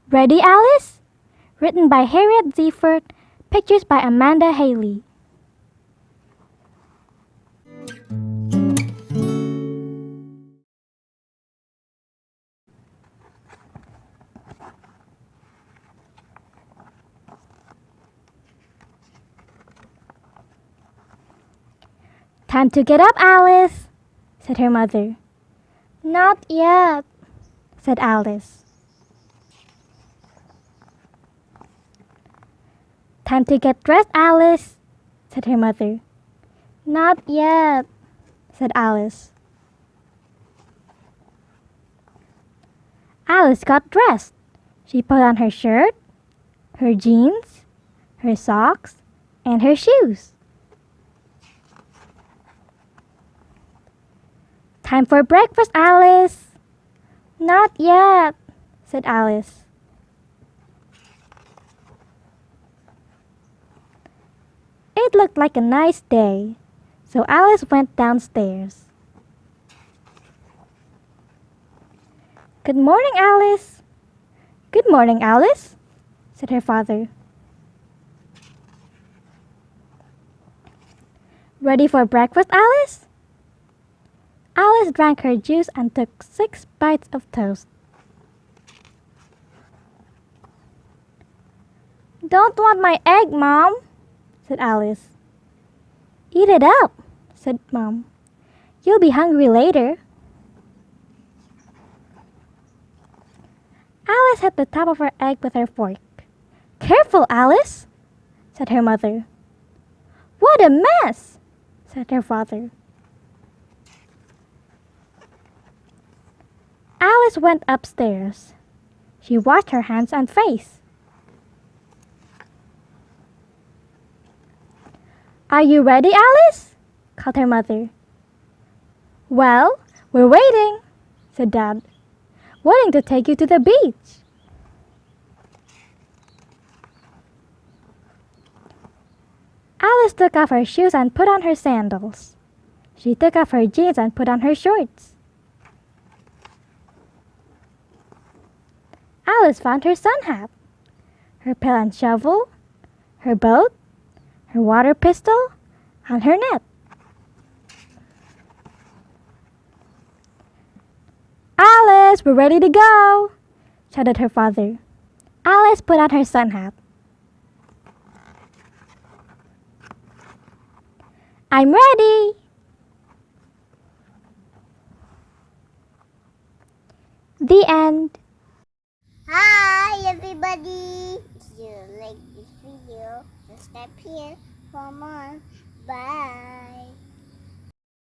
Ready, Alice? Written by Harriet Ziefert, pictures by Amanda Haley. Time to get up, Alice, said her mother. Not yet, said Alice. Time to get dressed, Alice, said her mother. Not yet, said Alice. Alice got dressed. She put on her shirt, her jeans, her socks, and her shoes. Time for breakfast, Alice. Not yet, said Alice. It looked like a nice day, so Alice went downstairs. Good morning, Alice. Good morning, Alice, said her father. Ready for breakfast, Alice? Alice drank her juice and took 6 bites of toast. Don't want my egg, Mom, said Alice. Eat it up, said Mom. You'll be hungry later. Alice hit the top of her egg with her fork. Careful, Alice, said her mother. What a mess, said her father. Alice went upstairs. She washed her hands and face. Are you ready, Alice? Called her mother. Well, we're waiting, said Dad. Waiting to take you to the beach. Alice took off her shoes and put on her sandals. She took off her jeans and put on her shorts. Alice found her sun hat, her pail and shovel, her boat, her water pistol, and her net. Alice, we're ready to go, shouted her father. Alice put on her sun hat. I'm ready. The end. Hi everybody! If you like this video, subscribe here for more. Bye!